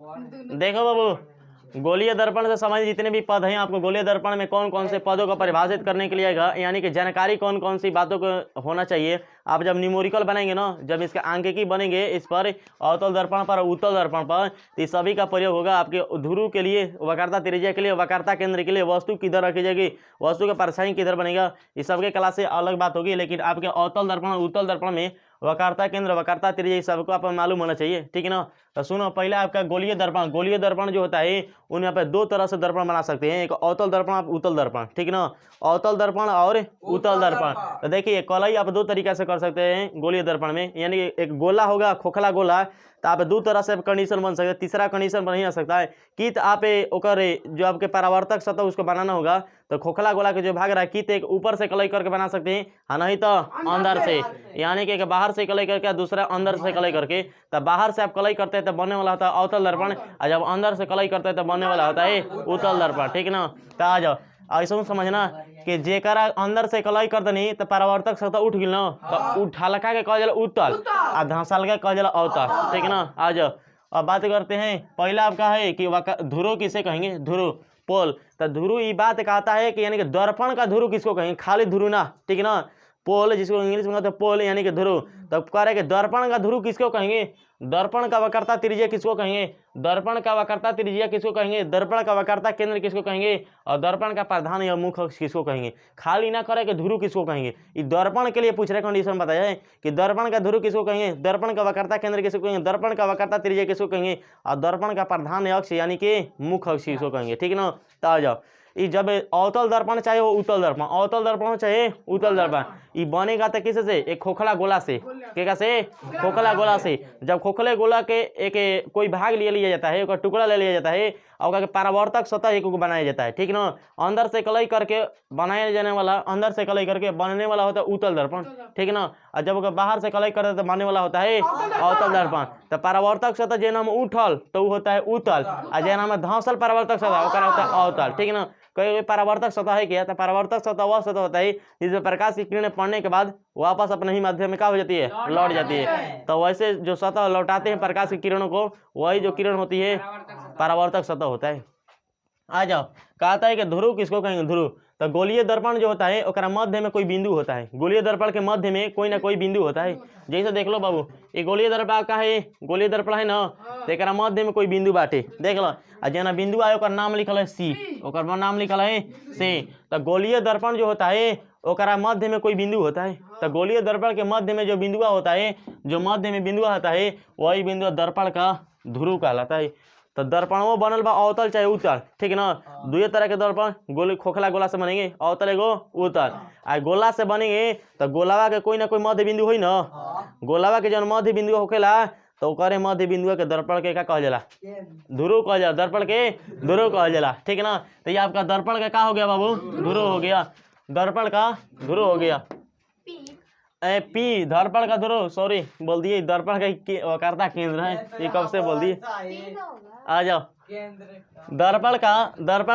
देखो बाबू, गोलीय दर्पण से संबंधित जितने भी पद हैं आपको गोलीय दर्पण में कौन कौन से पदों को परिभाषित करने के लिए यानी कि जानकारी कौन कौन सी बातों को होना चाहिए। आप जब न्यूमेरिकल बनेंगे ना, जब इसका आंकिकी बनेंगे इस पर अवतल दर्पण पर उत्तल दर्पण पर, तो इस सभी का प्रयोग होगा आपके ध्रुव के लिए, वक्रता त्रिज्या के लिए, वक्रता केंद्र के लिए, वस्तु किधर रखी जाएगी, वस्तु का परछाई किधर बनेगा, इस सबके क्लास से अलग बात होगी। लेकिन आपके अवतल दर्पण उत्तल दर्पण में वक्रता केंद्र, वक्रता त्रिज्या, इस सबको आपको मालूम होना चाहिए, ठीक है ना। तो सुनो, पहले आपका गोलीय दर्पण, गोलीय दर्पण जो होता है उन्हें आप दो तरह से दर्पण बना सकते हैं, एक अवतल दर्पण, आप उत्तल दर्पण, ठीक है ना। अवतल दर्पण और उत्तल दर्पण, तो देखिए कलई आप दो तरीका से कर सकते हैं गोलीय दर्पण में, यानी एक गोला होगा, खोखला गोला, तो आप दो तरह से कंडीशन बन सकते हैं। तीसरा कंडीशन बन नहीं आ सकता है कि तो आप ओकर जो आपके परावर्तक सतह उसको बनाना होगा, तो खोखला गोला के जो भाग रहा है कि एक ऊपर से कलई करके बना सकते हैं, हाँ, नहीं तो अंदर से, यानी कि एक बाहर से कलई करके दूसरा अंदर से कलई करके। तब बाहर से आप कलई करते हैं तो बनने वाला होता है अवतल दर्पण, और जब अंदर से कलई करते हैं तो बनने वाला होता है उत्तल दर्पण, ठीक है ना। तो आ जाओ, ऐसा समझना कि जेकरा अंदर से कलई कर देनी तो परावर्तक सतह उठ गई ना, तो उठलका के कहल जाला उत्तल आ धंसल के कहल जाला अवतल, ठीक है ना। आ जाओ, अब बात करते हैं। पहला आपका है कि ध्रुव किसे कहेंगे, ध्रुव, पोल। तो ध्रुव ये बात कहता है कि यानी कि दर्पण का ध्रुव किसको कहेंगे, खाली ध्रुव ना, ठीक है ना। पोल जिसको इंग्लिश में कहते हैं पोल, यानी कि ध्रुव। तो कह रहे कि दर्पण का ध्रुव किसको कहेंगे, दर्पण का वक्रता त्रिज्या किसको कहेंगे, दर्पण का वक्रता त्रिज्या किसको कहेंगे, दर्पण का वक्रता केंद्र किसको कहेंगे, और दर्पण का प्रधान या मुख्य अक्ष किसको कहेंगे। खाली ना करे कि ध्रुव किसको कहेंगे, ये दर्पण के लिए पूछ रहे, कंडीशन बताया है कि दर्पण का ध्रुव किसको कहेंगे, दर्पण का वक्रता केंद्र किसको कहेंगे, दर्पण का वक्रता त्रिज्या किसको कहेंगे, और दर्पण का प्रधान अक्ष यानी कि मुख्य अक्ष किसको कहेंगे, ठीक है ना। तो आ जाओ, ये जब अवतल दर्पण चाहे वो उत्तल दर्पण, अवतल दर्पण हो चाहे उत्तल दर्पण, ये बनेगा तो किसे से, एक खोखला गोला से, क्या से, खोखला गोला से। जब खोखले गोला के एक कोई भाग लिया जाता है, एक टुकड़ा ले लिया जाता है और परावर्तक सतह एक को बनाया जाता है, ठीक है ना। अंदर से कलई करके बनाया जाने वाला, अंदर से कलई करके बनने वाला होता है उत्तल दर्पण, ठीक है ना। और जब बाहर से कलई करते तो बनने वाला होता है अवतल दर्पण। तो परावर्तक सतह जे नाम उठल तो वो होता है उत्तल, और जे नाम धंसल परावर्तक सतह वो होता है अवतल, ठीक है ना। कोई परावर्तक सतह है क्या, तो परावर्तक सतह वह सतह होता है जिसमें प्रकाश की किरणें पड़ने के बाद वापस अपने ही माध्यम में क्या हो जाती है, लौट जाती है। तो वैसे जो सतह लौटाते हैं प्रकाश की किरणों को, वही जो किरण होती है परावर्तक सतह होता है। आ जाओ, कहता है कि ध्रुव किसको कहेंगे, ध्रुव। तो गोलीय दर्पण जो होता है ओकरा मध्य में कोई बिंदु होता है, गोलीय दर्पण के मध्य में कोई ना कोई बिंदु होता है। जैसे देख लो बाबू, ये गोलीय दर्पण का है, गोलीय दर्पण है ना, तो एकरा मध्य में कोई बिंदु बाटे, देख लो। आ जना बिंदु आए ओकर नाम लिखल है सी, ओकर नाम लिखल है सी। तो गोलीय दर्पण जो होता है ओकरा मध्य में कोई बिंदु होता है। तो गोलीय दर्पण के मध्य में जो बिंदुआ होता है, जो मध्य में बिंदुआ होता है वही बिंदु दर्पण का ध्रुव कहलाता है। तो दर्पणों बनल बा अवतल चाहे उत्तल, ठीक है ना। दुए तरह के दर्पण गोली खोखला गोला से बनेंगे, अवतल एगो उत्तल। आ गोला से बनेंगे तो गोलावा के कोई ना कोई मध्य बिंदु होई ना, गोलावा के जौन मध्य बिंदु होखेला तो ओकरे मध्य बिंदु के दर्पण के क्या कहल जाला, ध्रुव कहल जाला, दर्पण के ध्रुव कहल जाला, ठीक है ना। तो ये आपका दर्पण का क्या हो गया बाबू, ध्रुव हो गया, दर्पण का ध्रुव हो गया। पी दर्पण का ध्रुव, सॉरी बोल दिए, दर्पण का वक्रता केंद्र है, ये कब से बोल दिए। आ जाओ, दर्पण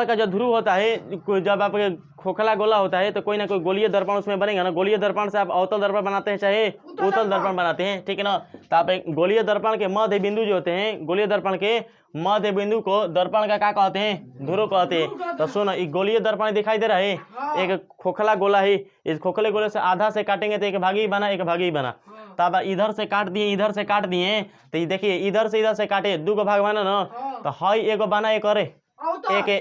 का जो ध्रुव होता है, जब आपके खोखला गोला होता है तो कोई ना कोई गोलीय दर्पण उसमें बनेगा ना। गोलीय दर्पण से आप अवतल दर्पण बनाते हैं चाहे उत्तल दर्पण बनाते हैं, ठीक है ना। तो आप एक गोलीय दर्पण के मध्य बिंदु जो होते हैं, गोलीय दर्पण के मध्य बिंदु को दर्पण का क्या कहते हैं, ध्रुव कहते हैं। तो सुनो, एक गोलीय दर्पण दिखाई दे रहा है, एक खोखला गोला है, इस खोखले गोले से आधा से काटेंगे तो एक भागी बना, एक भागी बना। तब इधर से काट दिए, इधर से काट दिए, तो ये देखिए इधर से काटे, दो गो भाग बना ना, तो हाई एगो बना, एक करे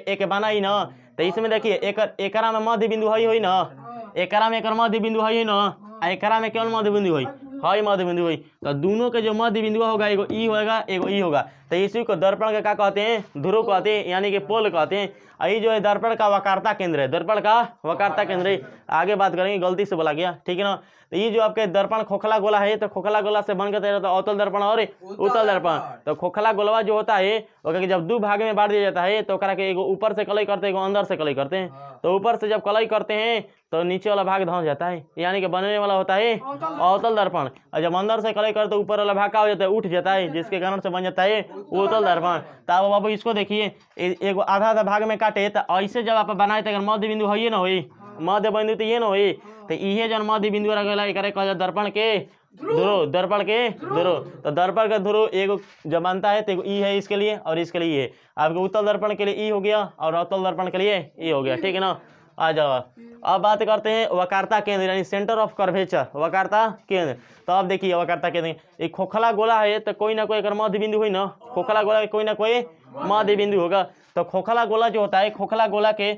एक बना ही ना। तो इसमें देखिए एकरा में मध्य बिंदु हई होई ना, एकरा में एकर मध्य बिंदु हई ना, एकरा में केवल मध्य बिंदु हई, हई मध्य बिंदु हई। तो दोनों के जो मध्य बिंदु होगा, एगो ई होगा एगो ई होगा। तो इसी को दर्पण का क्या कहते हैं, ध्रुव कहते हैं, यानी कि पोल कहते हैं। यही जो है दर्पण का वक्रता केंद्र है, दर्पण का वक्रता केंद्र है। आगे बात करेंगे, गलती से बोला गया, ठीक है ना। तो ये जो आपके दर्पण खोखला गोला है, तो खोखला गोला से बनकर तैयार होता है अवतल दर्पण और उत्तल दर्पण। तो खोखला गोलवा जो होता है ओकरा जब दो भाग में बांट दिया जाता है तो ओकरा के एगो ऊपर से कलई करते हैं, एगो अंदर से कलई करते हैं। तो ऊपर से जब कलई करते हैं तो नीचे वाला भाग धंस जाता है, यानी कि बनने वाला होता है अवतल दर्पण। और जब अंदर से कलई करते ऊपर वाला भाग का हो जाता है, उठ जाता है, जिसके कारण से बन जाता है उत्तल दर्पण। तो बाबू इसको देखिए, एगो आधा आधा भाग में काटे, तो ऐसे जब आप बनाए तो मध्य बिंदु है ना, हुई मध्य बिंदु तो ये ना हुई। तो इहे जन मध्य बिंदु रहेगा, एक दर्पण के ध्रुव, दर्पण के ध्रुव। तो दर्पण का ध्रुव एक जब बनता है तो ई है इसके लिए और इसके लिए ई है। आपके उत्तल दर्पण के लिए ई हो गया और अवतल दर्पण के लिए ई हो गया, ठीक है ना। आ जाओ अब बात करते हैं वक्रता केंद्र यानी सेंटर ऑफ कर्वेचर, वक्रता केंद्र। तो अब देखिए वक्रता केंद्र एक खोखला गोला है तो कोई ना कोई अगर मध्य बिंदु हुई ना, खोखला गोला कोई ना कोई मध्य बिंदु होगा। तो खोखला गोला जो होता है, खोखला गोला के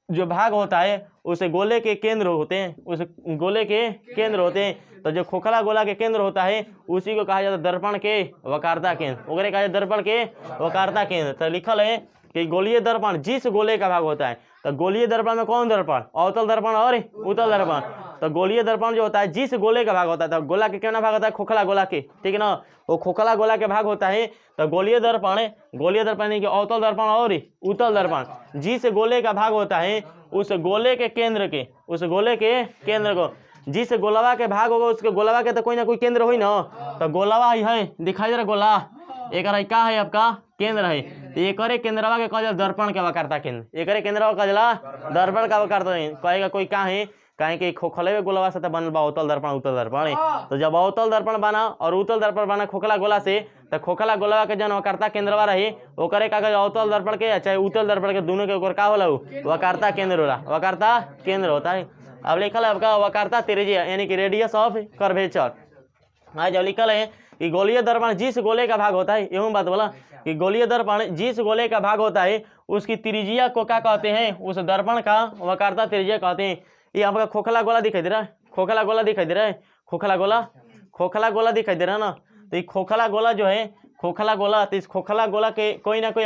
जो भाग होता है उसे गोले के केंद्र होते हैं, उस गोले के केंद्र होते हैं। तो जो खोखला गोला के केंद्र होता है उसी को कहा जाता है दर्पण के वक्रता केंद्र, वगैरह कहा जाता है दर्पण के वक्रता केंद्र। तो लिखल है कि गोलीय दर्पण जिस गोले का भाग होता है, तो गोलीय दर्पण में कौन दर्पण, अवतल दर्पण और उत्तल दर्पण। तो गोलीय दर्पण जो होता है जिस गोले का भाग होता है, तो गोला के कितना भाग होता है, खोखला गोला के, ठीक है ना, वो खोखला गोला के भाग होता है। तो गोलीय दर्पण यानी कि अवतल दर्पण और उत्तल दर्पण जिस गोले का भाग होता है उस गोले के केंद्र के, उस गोले के केंद्र को, जिस गोलवा के भाग होगा उसके गोलवा के तो कोई ना कोई केंद्र हुई ना। तो गोलवा है दिखाई दे रहा गोला, एक का है आपका केंद्र है। तो एक केंद्रवा के कहा दर्पण के वक्रता केंद्र, एक केंद्रवा का दर्पण का वक्रता कहेगा कोई का है, कहें कि खोखले गोलवा से बनल बा अवतल दर्पण उत्तल दर्पण। तो जब अवतल दर्पण बना और उत्तल दर्पण बना खोखला गोला से, तो खोखला गोलवा के जन वक्रता केंद्रवा रही ओकरे का अवतल दर्पण के चाहे उत्तल दर्पण के दोनों के ऊपर का होला वक्रता केंद्र होला, वक्रता केंद्र होता है। अब लिखल है आपका वक्रता त्रिज्या यानी कि रेडियस ऑफ कर्वेचर। हाँ जब लिखल है कि गोलीय दर्पण जिस गोले का भाग होता है, एवं बात बोला कि गोलीय दर्पण जिस गोले का भाग होता है उसकी त्रिज्या को क्या कहते हैं, उस दर्पण का वक्रता त्रिज्या कहते हैं। ये आपका खोखला गोला दिखाई दे रहा है, खोखला गोला दिखाई दे रहा है, खोखला गोला दिखाई दे रहा है ना। तो ये खोखला गोला जो है, खोखला गोला, तो इस खोखला गोला के कोई ना कोई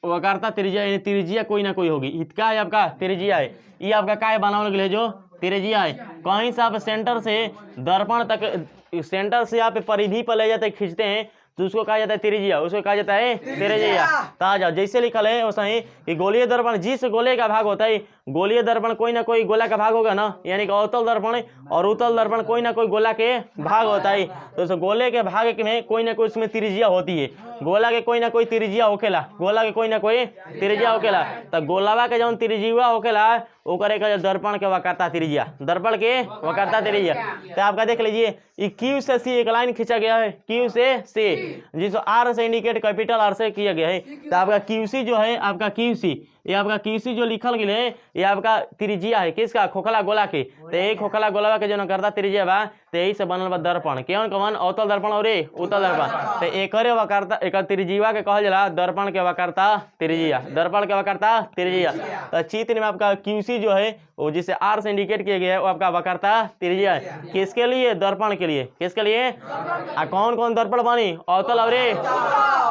वक्रता त्रिज्या यानी त्रिज्या कोई ना कोई होगी। इसका है आपका त्रिज्या है, ये आपका का है बनाने के लिए जो त्रिज्या है। कहीं से आप सेंटर से दर्पण तक, सेंटर से आप परिधि पर ले जाते खींचते हैं तो उसको कहा जाता है त्रिज्या, उसको कहा जाता है त्रिज्या। ताजा जैसे लिखल है वैसा ही कि गोलीय दर्पण जिस गोले का भाग होता है, गोलीय दर्पण कोई ना कोई गोला का भाग होगा ना, यानी कि अवतल दर्पण और उत्तल दर्पण कोई ना कोई गोला के भाग होता है। तो उस गोले के भाग में कोई ना कोई उसमें त्रिज्या होती है, गोला के कोई ना कोई त्रिज्या होकेला, गोला के कोई ना कोई त्रिज्या होकेला। तो गोलावा के जौन त्रिज्या होकेला ओकरे का दर्पण के वक्रता त्रिज्या, दर्पण के वक्रता त्रिज्या। तो आपका देख लीजिए ये क्यू से सी एक लाइन खींचा गया है, क्यू से सी जिसको आर से इंडिकेट कैपिटल आर से किया गया है। तो आपका क्यूसी जो है, आपका क्यूसी, ये आपका क्यूसी जो लिखल गया है ये आपका त्रिज्या है किसका, खोखला गोला के। तो एक खोखला गोला के जो करता त्रिज्या बा, तो यही से बनल बा दर्पण, कौन कौन अवतल दर्पण और उत्तल दर्पण। तो एकरे वक्रता एक त्रिज्या के कहल जाला दर्पण के वक्रता त्रिज्या, दर्पण के वक्रता त्रिज्या। तो चित्र में आपका क्यूसी जो है वो जिसे आर से इंडिकेट किया गया है वो आपका वक्रता त्रिज्या है। किसके लिए, दर्पण के लिए, किसके लिए, कौन कौन दर्पण बनी, अवतल और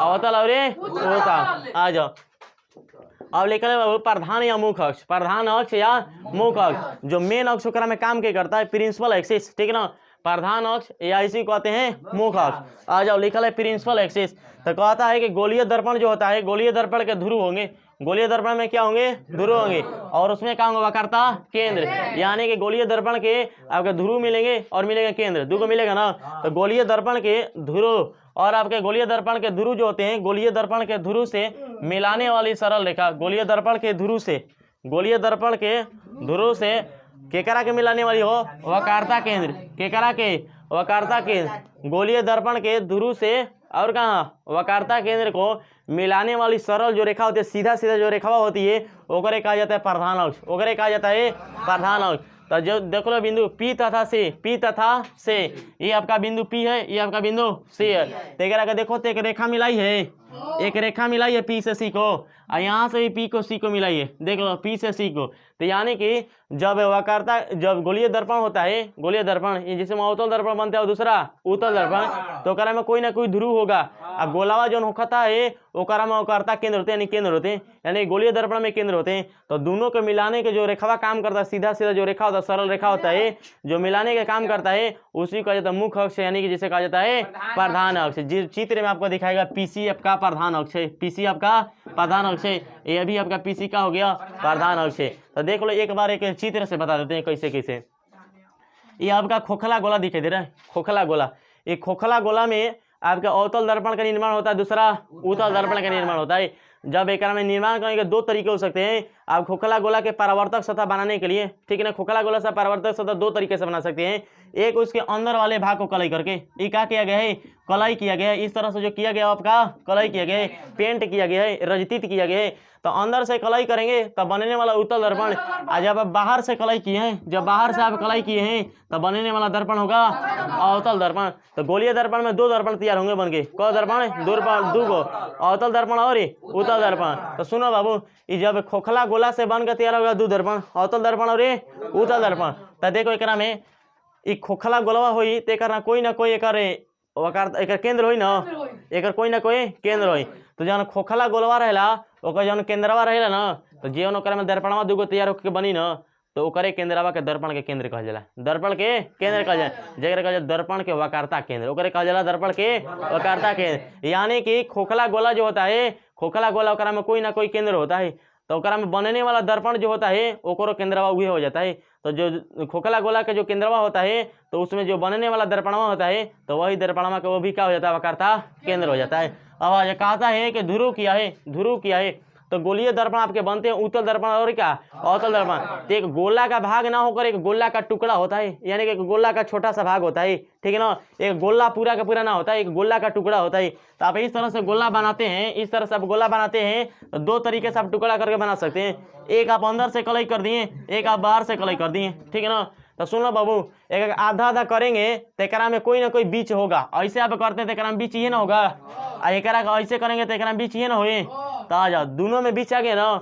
उत्तल। आ जाओ अब लिखल है प्रधान या मुख्य अक्ष, प्रधान अक्ष या मुख्य अक्ष, जो मेन अक्ष ओकरा में काम के करता है प्रिंसिपल एक्सिस, ठीक है ना। प्रधान अक्ष या इसी कहते हैं मुख्य अक्ष। आ जाओ लिखल है प्रिंसिपल एक्सिस। तो कहता है कि गोलीय दर्पण जो होता है, गोलीय दर्पण के ध्रुव होंगे, गोलीय दर्पण में क्या होंगे, ध्रुव होंगे, और उसमें क्या होंगे, वक्रता केंद्र, यानी कि गोलीय दर्पण के आपके ध्रुव मिलेंगे और मिलेगा केंद्र, दो को मिलेगा ना। तो गोलीय दर्पण के ध्रुव और आपके गोलीय दर्पण के ध्रुव जो होते हैं, गोलीय दर्पण के ध्रुव से मिलाने वाली सरल रेखा, गोलीय दर्पण के ध्रुव से, गोलीय दर्पण के ध्रुव से केकरा के मिलाने वाली हो, वक्रता केंद्र, केकरा के, वक्रता केंद्र, गोलीय दर्पण के ध्रुव से और कहाँ, वक्रता केंद्र को मिलाने वाली सरल जो रेखा होती है, सीधा सीधा जो रेखा होती है ओकरे कहा जाता है प्रधान अक्ष, ओकरे कहा जाता है प्रधान अक्ष। तो जो देख लो बिंदु P तथा से, P तथा से, ये आपका बिंदु P है, ये आपका बिंदु C है। तो एक देखो तो एक रेखा मिलाई है, एक रेखा मिलाई है P से C को, और यहाँ से भी P को C को मिलाई है, देख लो P से C को। तो यानी कि जब वक्रता, जब गोलीय दर्पण होता है, गोलीय दर्पण जिसमें अवतल दर्पण बनता है और दूसरा उत्तल दर्पण, तो ओकरा में कोई ना कोई ध्रुव होगा। अब गोलावा जो होता है ओकरा में वक्रता केंद्र होते हैं, यानी केंद्र होते हैं, यानी गोलीय दर्पण में केंद्र होते हैं। तो दोनों को मिलाने के जो रेखावा काम करता है, सीधा सीधा जो रेखा होता है, सरल रेखा होता है, जो मिलाने का काम करता है उसी का जाता है मुख्य अक्ष, यानी कि जिसे कहा जाता है प्रधान अक्ष। जिस चित्र में आपको दिखाएगा PC आपका प्रधान अक्ष है, PC आपका प्रधान अक्ष है, ये भी आपका PC का हो गया प्रधान अक्ष है। तो देख लो एक बार एक चित्र से बता देते हैं कैसे कैसे। ये आपका खोखला गोला दिखाई दे रहा है, खोखला गोला, ये खोखला गोला में आपका अवतल दर्पण का निर्माण होता है, दूसरा उत्तल दर्पण का निर्माण होता है। जब एक में निर्माण करने के दो तरीके हो सकते हैं। आप खोखला गोला के परावर्तक सतह बनाने के लिए, ठीक है ना, खोखला गोला से परावर्तक सतह दो तरीके से बना सकते हैं। एक उसके अंदर वाले भाग को कलई करके ये क्या किया गया है, कलई किया गया है। इस तरह से जो किया गया आपका कलई किया गया है, पेंट किया गया है, रजतित किया गया है। तो अंदर से कलई करेंगे तब बनने वाला उत्तल दर्पण, और जब आप बाहर से कलई किए हैं, जब बाहर से आप कलई किए हैं तब बनने वाला दर्पण होगा अवतल दर्पण। तो गोलीय दर्पण में दो दर्पण तैयार होंगे बन के, कौ दर्पण, दो गो, अवतल दर्पण और उत्तल दर्पण। तो सुनो बाबू, ये जब खोखला गोला से बन के तैयार होगा दो दर्पण, अवतल दर्पण और उत्तल दर्पण। तो देखो एकरा में ई खोखला गोलवा होई तो एकरा कोई ना कोई एकर केंद्र होई ना, एकर कोई ना कोई केंद्र होई। तो जौन खोखला गोलवा रहेला ओकर जौन केंद्रवा रहेला ना, तो जीवन ओकरा में दर्पणवा दूगो तैयार होके बनी ना, तो ओकरे केंद्रवा के दर्पण के केंद्र कहल जाला, दर्पण के केंद्र कहल जाला, जेकरा कहल जाला दर्पण के वक्रता केंद्र, ओकरे कहल जाला दर्पण के वक्रता केंद्र। यानी कि खोखला गोला जो होता है, खोखला गोला ओकरा में कोई ना कोई केंद्र होता है, तो ओकरा में बनने वाला दर्पण जो होता है ओकरो केंद्रवा उहे हो जाता है। तो जो खोखला गोला का जो केंद्रवा होता है तो उसमें जो बनने वाला दर्पणवा होता है तो वही दर्पणवा का वो भी क्या हो जाता है, वक्रता केंद्र हो जाता है। अब आज कहता है कि ध्रुव किया है, ध्रुव किया है। तो गोलीय दर्पण आपके बनते हैं उत्तल दर्पण और क्या अवतल दर्पण। तो एक गोला का भाग ना होकर एक गोला का टुकड़ा होता है, यानी कि एक गोला का छोटा सा भाग होता है, ठीक है ना। एक गोला पूरा का पूरा ना होता है, एक गोला का टुकड़ा होता है। तो आप इस तरह से गोला बनाते हैं, इस तरह से आप गोला बनाते हैं तो दो तरीके से आप टुकड़ा करके बना सकते हैं। एक आप अंदर से कलई कर दिए, एक आप बाहर से कलई कर दिए, ठीक है ना। तो सुन लो बाबू, एक आधा आधा करेंगे तो एकरा में कोई ना कोई बीच होगा, ऐसे आप करते हैं तो एकरा में बीच ये ना होगा, और एकरा ऐसे करेंगे तो एकरा में बीच ये ना होए। तो आ जाओ, दोनों में बीच आ गए ना।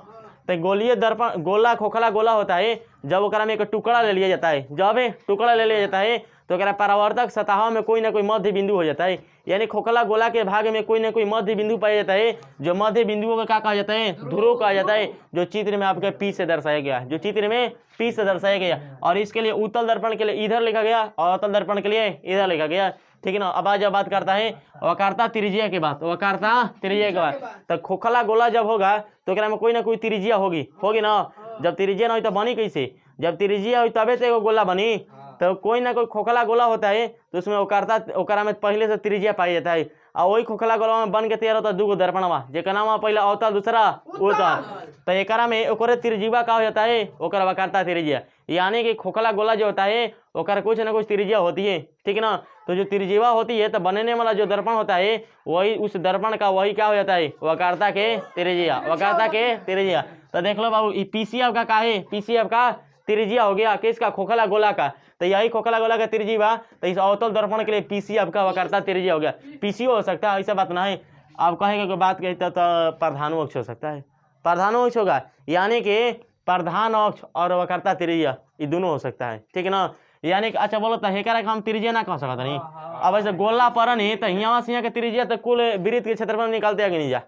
तो गोलीय दर्पण गोला खोखला गोला होता है, जब ओकरा में एक टुकड़ा ले लिया जाता है, जब टुकड़ा ले लिया जाता है तो एकरा परावर्तक सतह में कोई ना कोई मध्य बिंदु हो जाता है। यानी खोखला गोला के भाग में कोई ना कोई मध्य बिंदु पाया जाता है, जो मध्य बिंदुओं का क्या कहा जाता है, ध्रुव कहा जाता है, जो चित्र में आपके पी से दर्शाया गया, जो चित्र में पी से दर्शाया गया। और इसके लिए उत्तल दर्पण के लिए इधर लिखा गया और अवतल दर्पण के लिए इधर लिखा गया, ठीक है ना। अब आज बात करता है वक्रता त्रिज्या की बात, वक्रता त्रिज्या की बात। तो खोखला गोला जब होगा तो एकरा में कोई ना कोई त्रिज्या होगी ना। जब त्रिज्या ना हो तो बनी कैसे, जब त्रिज्या हो तबे तो एगो गोला बनी। तो कोई ना कोई खोखला गोला होता है तो उसमें ओकरा में पहले से त्रिज्या पाई जाता है, और वही खोखला गोला में बन के तैयार होता है दूगो दर्पणवा, जेकर नाम पहला अवतल दूसरा उत्तल। तो एकरा में ओकरे त्रिज्या का हो जाता है, ओकर वक्रता त्रिज्या। यानी कि खोखला गोला जो होता है ओकर कुछ ना कुछ त्रिज्या होती है, ठीक है ना। तो जो त्रिज्या होती है तो बनने वाला जो दर्पण होता है वही उस दर्पण का वही क्या हो जाता है, वक्रता के त्रिज्या, वक्रता के त्रिज्या। तो देख लो बाबू, पीसीएफ का क्या है, पीसीएफ का त्रिज्या हो गया किसका, खोखला गोला का। तो यही खोखला गोला का त्रिज्या, तो इस अवतल दर्पण के लिए पीसीएफ का वक्रता त्रिज्या हो गया। पीसीओ हो सकता है, ऐसा बात ना है। आप कहेंगे कोई बात कहते तो प्रधानो अक्ष हो सकता है, प्रधानो अक्ष होगा, यानी कि प्रधान अक्ष और वक्रता त्रिज्या ये दोनों हो सकता है, ठीक है ना। यानी कि अच्छा बोलो तो हेकरा हम त्रिज्या ना कह सकता नहीं। अब ऐसे गोला पर नहीं तो यहाँ से यहाँ के त्रिज्या तो कुल वृत्त के क्षेत्रफल निकालते आगे नहीं जा,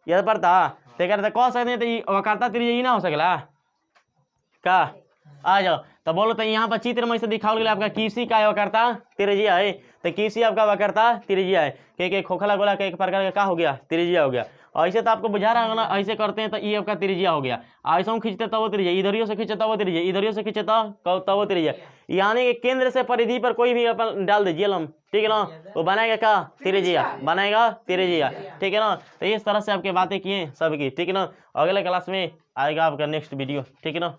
यह पड़ता तो कह सकते हैं। तो वक्रता त्रिज्या ही ना हो सकेला का। आ जाओ, तो बोलो तो यहाँ पर चित्र में से दिखाओ गया आपका किसी का वक्रता त्रिज्या है, तो किसी आपका वक्रता त्रिज्या है, क्योंकि खोखला गोला का एक प्रकार का क्या हो गया, त्रिज्या हो गया। ऐसे तो आपको बुझा रहा है ना, ऐसे करते हैं तो ये आपका त्रिज्या हो गया, ऐसा खींचते तब वो त्रिज्या, इधरियों से खींचे तब वो त्रिज्या, इधरियों से खींचे तब वो त्रिज्या। यानी कि केंद्र से परिधि पर कोई भी अपन डाल दीजिए लम, ठीक है ना, वो बनाएगा क्या, त्रिज्या बनाएगा, त्रिज्या, ठीक है ना। तो इस तरह से आपके बातें किए सबकी, ठीक है ना। अगले क्लास में आएगा आपका नेक्स्ट वीडियो, ठीक है ना।